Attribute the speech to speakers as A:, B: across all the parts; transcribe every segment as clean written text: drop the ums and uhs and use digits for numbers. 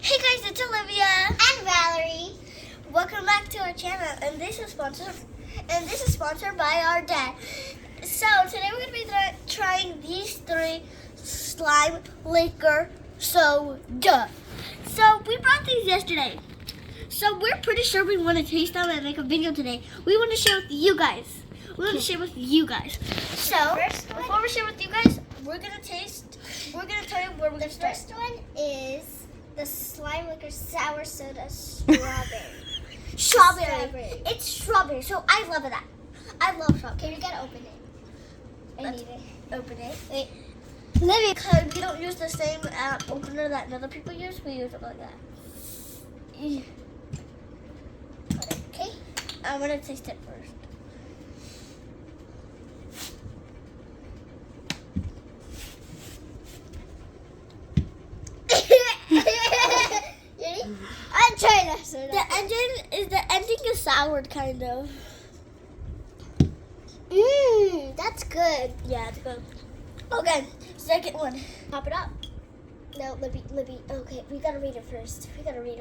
A: Hey guys, it's Olivia
B: And Valerie.
A: Welcome back to our channel, and this is sponsored by our dad. So today we're gonna be trying these 3 slime liquor soda. So we brought these yesterday. So we're pretty sure we want to taste them and make a video today. We want to share with you guys. So before we share with you guys, we're gonna tell you where we're gonna start.
B: First one is the slime liquor sour soda strawberry.
A: Strawberry. It's strawberry, so I love that. I love strawberry.
B: Okay, we gotta open it. I need it.
A: Open it.
B: Wait.
A: Maybe because we don't use the same opener that other people use, we use it like that.
B: Okay.
A: I'm gonna taste it first.
B: Ready? I'm trying that soda.
A: The ending is soured kind of.
B: That's good.
A: Yeah, it's good. Okay, second one.
B: Pop it up. No, Libby. Okay, we gotta read it first. Libby.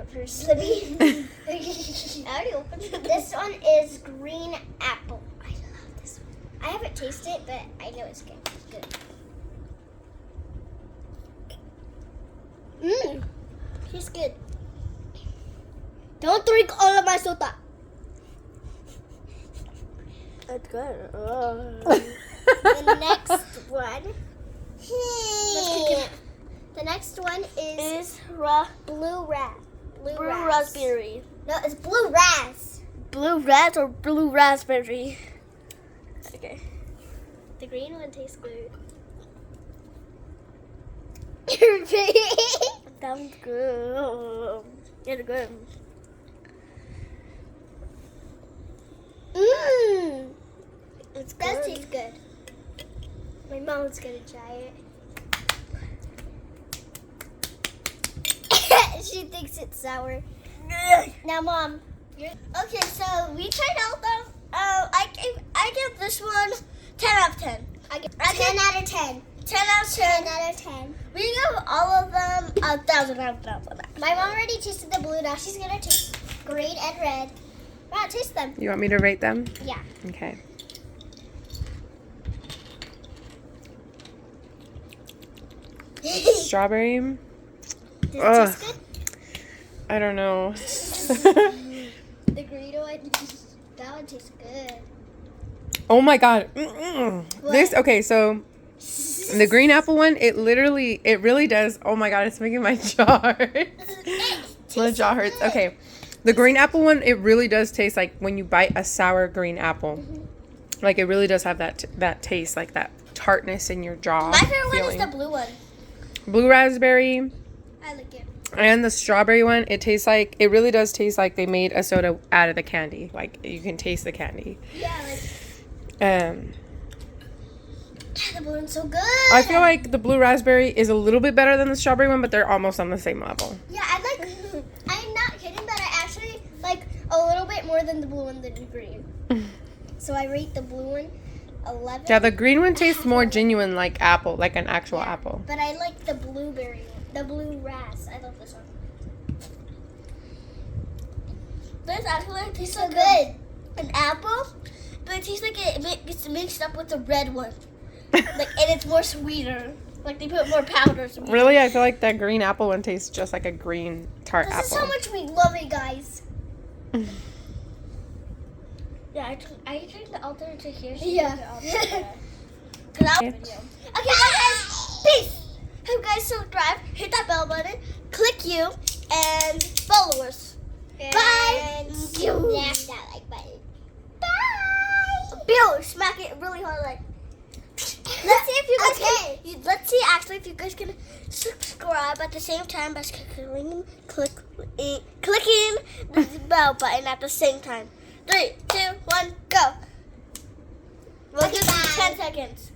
A: I already opened it.
B: This one is green apple. I love this one. I haven't tasted it, but I know it's good. Tastes good. Don't drink all of my soda.
A: That's good.
B: The next one. The next one is blue
A: raspberry.
B: No, it's blue ras.
A: Blue ras or blue raspberry? Okay.
B: The green one tastes good.
A: Sounds good. It's good.
B: It does taste good. My mom's gonna try it. She thinks it's sour. Now, Mom.
A: Okay, so we tried all them. I give this one 10 out of 10.
B: I give 10 out of 10.
A: 10 out of 10.
B: 10 out of 10.
A: We give all of them 1,000 out of 1,000.
B: My mom already tasted the blue. Now she's gonna taste green and red. Wow, taste them.
C: You want me to rate them?
B: Yeah.
C: Okay. Strawberry.
B: Does it
C: Ugh.
B: taste good?
C: I don't know.
B: The green one, that one tastes good.
C: Oh my god. Mm-mm. This okay, so the green apple one, it really does. Oh my god, it's making my jaw hurt. My jaw hurts. Okay. The green apple one, it really does taste like when you bite a sour green apple. Like it really does have that taste, like that tartness in your jaw.
A: My favorite
C: feeling.
A: one is the blue one.
C: Blue raspberry.
B: I like it.
C: And the strawberry one, it really does taste like they made a soda out of the candy. Like you can taste the candy.
B: Yeah, like
A: The blue one's so good.
C: I feel like the blue raspberry is a little bit better than the strawberry one, but they're almost on the same level.
B: yeah, I'm not kidding, but I actually like a little bit more than the blue one than the green. So I rate the blue one 11.
C: Yeah, the green one tastes more genuine like apple, like an actual apple.
B: But I like the blueberry one, the blue ras. I love this one.
A: This actually tastes
B: So
A: like
B: good.
A: an apple, but it tastes like it's mixed up with the red one. And it's more sweeter. Like they put more powder.
C: Really, I feel like that green apple one tastes just like a green tart
B: This is how
C: apple.
B: much we love it, guys.
A: Yeah, I changed the altar to here.
B: Yeah.
A: Okay, guys, peace. Hope you guys subscribe, hit that bell button, click you, and follow us. Bye.
B: And smash that like button.
A: Bye. Bill, smack it really hard, like. Let's see if you guys can. Let's see actually if you guys can subscribe at the same time by clicking the bell button at the same time. 3, 2, 1, go. We'll give you 10 seconds.